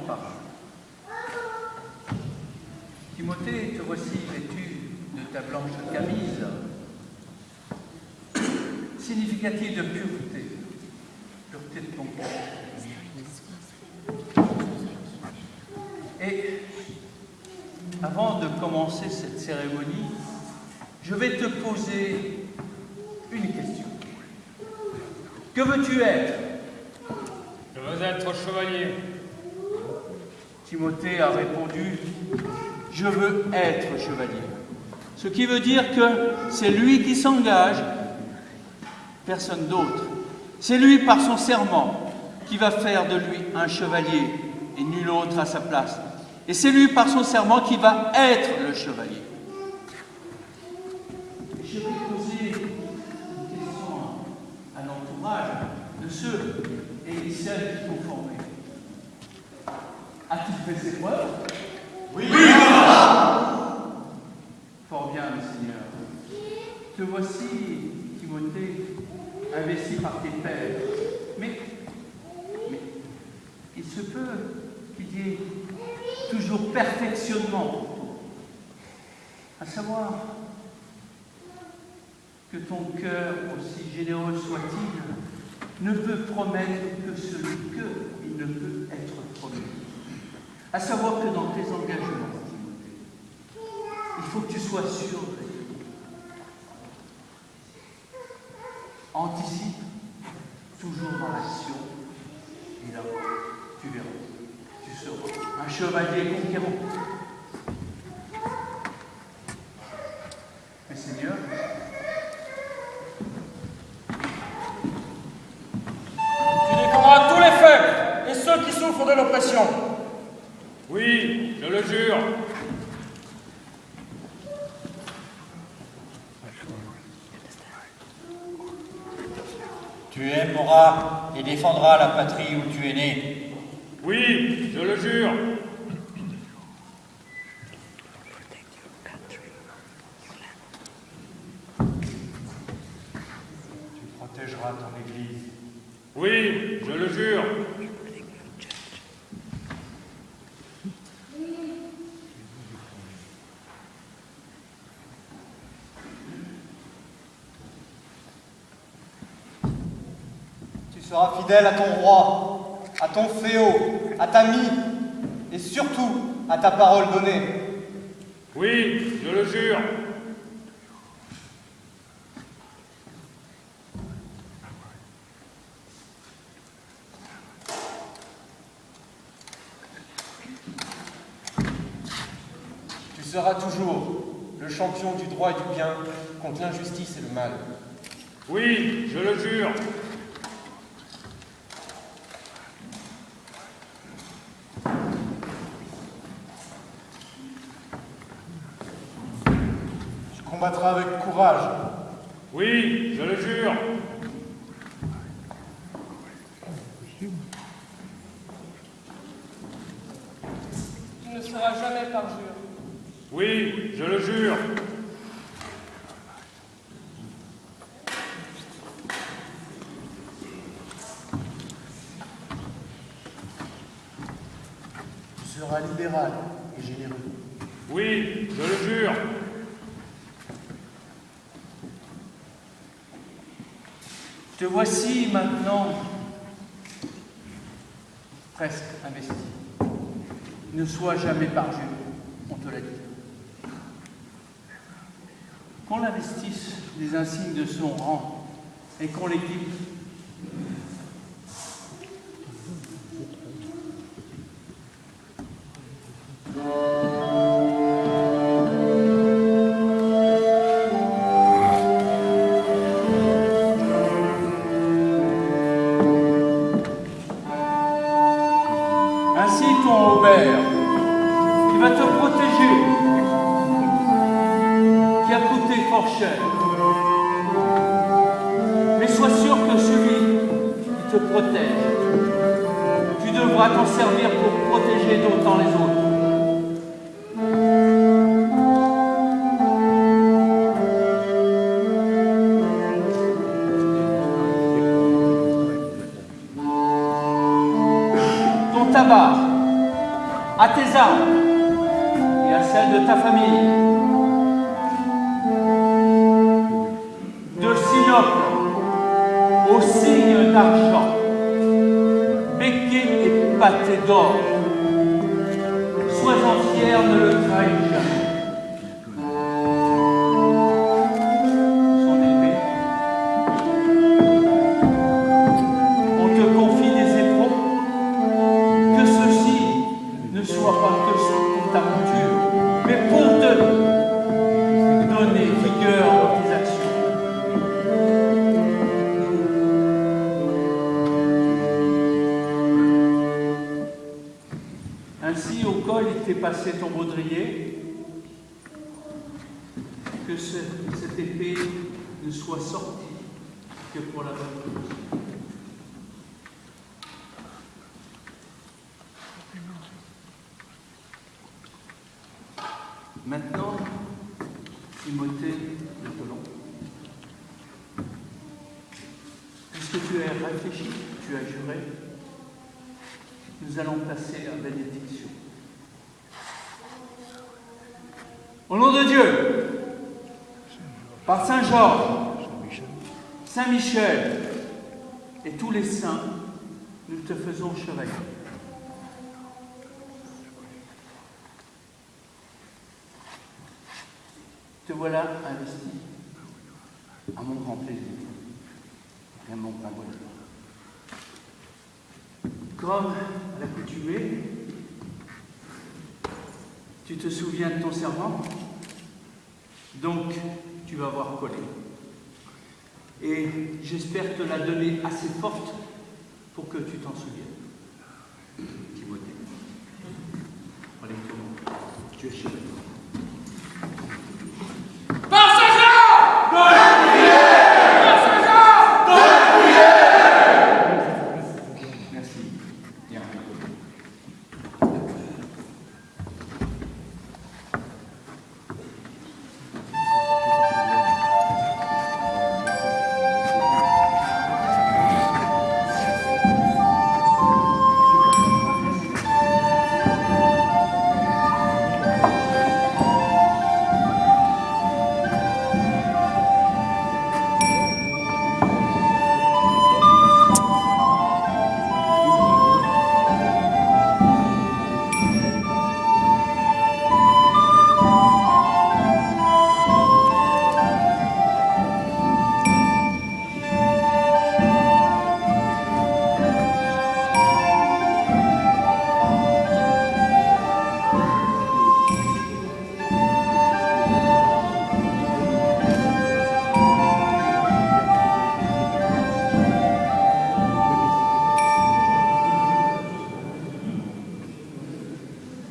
parole. Timothée, te voici vêtu de ta blanche camise, significative de pureté de ton cœur. Et avant de commencer cette cérémonie, je vais te poser une question. Que veux-tu être? Je veux être chevalier. Timothée a répondu, je veux être chevalier. Ce qui veut dire que c'est lui qui s'engage, personne d'autre. C'est lui par son serment qui va faire de lui un chevalier et nul autre à sa place. Et c'est lui par son serment qui va être le chevalier. Je vais poser une question à l'entourage de ceux et celles qui sont formés. As-tu fait ses preuves? Oui. Fort bien, mes seigneurs. Te voici, Timothée, investi par tes pères. Mais il se peut qu'il y ait toujours perfectionnement pour toi. À savoir que ton cœur, aussi généreux soit-il, ne peut promettre que celui qu'il ne peut être promis. À savoir que dans tes engagements, Timothée, il faut que tu sois sûr de Dieu. Anticipe toujours dans l'action, et là, tu verras, tu seras un chevalier conquérant. Mes seigneurs, Tu défendras tous les faibles et ceux qui souffrent de l'oppression. Oui, je le jure. Tu aimeras et défendras la patrie où tu es né. Oui, je le jure. Tu protégeras ton église. Oui, je le jure. Tu seras fidèle à ton roi, à ton féo, à ta mie, et surtout à ta parole donnée. Oui, je le jure. Tu seras toujours le champion du droit et du bien contre l'injustice et le mal. Oui, je le jure. Tu combattras avec courage. Oui, je le jure. Tu ne seras jamais parjure. Oui, je le jure. Tu seras libéral et généreux. Oui, je le jure. te voici maintenant presque investi. Ne sois jamais parjure, on te l'a dit. Qu'on l'investisse des insignes de son rang et qu'on l'équipe. Ainsi ton Aubert, qui va te protéger, qui a coûté fort cher. Mais sois sûr que celui qui te protège, tu devras t'en servir pour protéger d'autant les autres. Ton tabac, à tes armes et à celles de ta famille. De Sinople au signe d'argent, becquet et pâté d'or. Sois-en fier, ne le trahis jamais. Son épée. On te confie des éperons. Que ceci ne soit pas que pour ta monture, mais pour te donner vigueur dans tes actions. Ainsi, au col, il t'est passé ton baudrier, que cette épée ne soit sortie que pour la bonne cause. Maintenant, Timothée de Colomb, puisque tu as réfléchi, tu as juré, nous allons passer à bénédiction. Au nom de Dieu, par Saint Georges, Saint Michel et tous les saints, nous te faisons chevalier. Te voilà investi à mon grand plaisir et à mon grand bonheur. Comme à l'accoutumée, tu te souviens de ton serment, donc tu vas voir collé. Et j'espère te la donner assez forte pour que tu t'en souviennes. Timothée. Allez, tout le monde, tu es chevalier.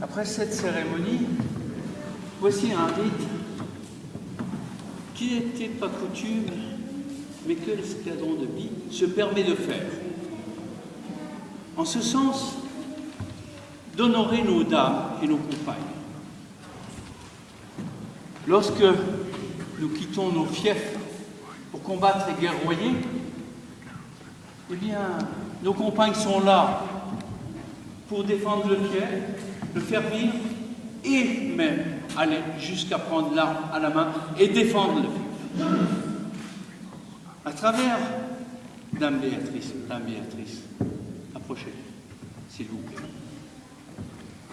Après cette cérémonie, voici un rite qui n'était pas coutume, mais que l'escadron de Bi se permet de faire. En ce sens, d'honorer nos dames et nos compagnes. Lorsque nous quittons nos fiefs pour combattre et guerroyer, eh bien, nos compagnes sont là pour défendre le fief, le faire vivre et même aller jusqu'à prendre l'arme à la main et défendre le fief. À travers Dame Béatrice, approchez, s'il vous plaît.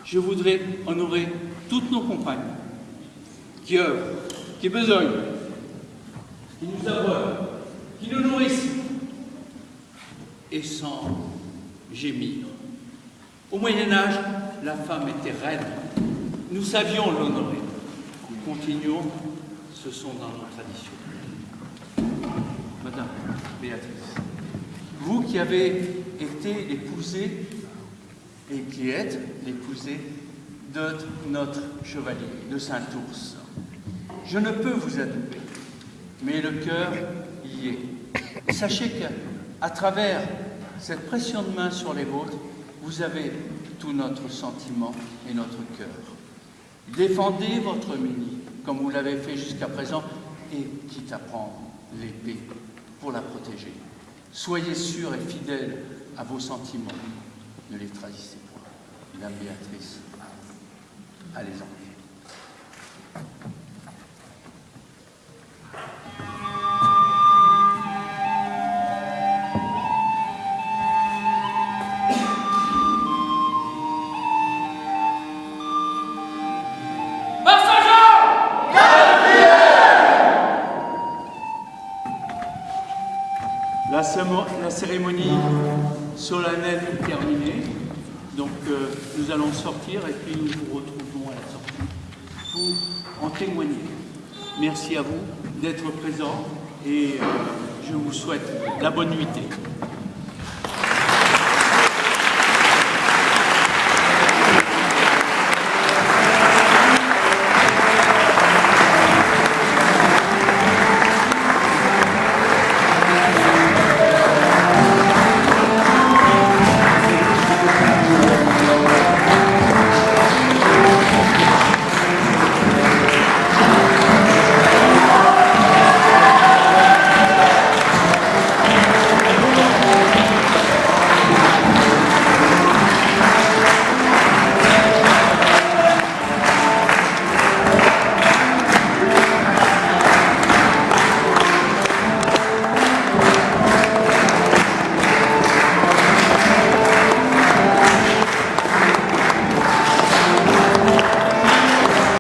Je voudrais honorer toutes nos compagnes qui œuvrent, qui besognent, qui nous abreuvent, qui nous nourrissent et sans gémir. Au Moyen-Âge, la femme était reine. Nous savions l'honorer. Continuons, ce sont dans nos traditions. Madame Béatrice, vous qui avez été l'épousée et qui êtes l'épousée de notre chevalier, de Saint-Ours, je ne peux vous adouber, mais le cœur y est. Sachez qu'à travers cette pression de main sur les vôtres, vous avez tout notre sentiment et notre cœur. Défendez votre Mini, comme vous l'avez fait jusqu'à présent, et quitte à prendre l'épée pour la protéger. Soyez sûrs et fidèles à vos sentiments. Ne les trahissez pas. Dame Béatrice. Allez-en. La cérémonie solennelle est terminée, donc nous allons sortir et puis nous vous retrouvons à la sortie pour en témoigner. Merci à vous d'être présents et je vous souhaite la bonne nuitée.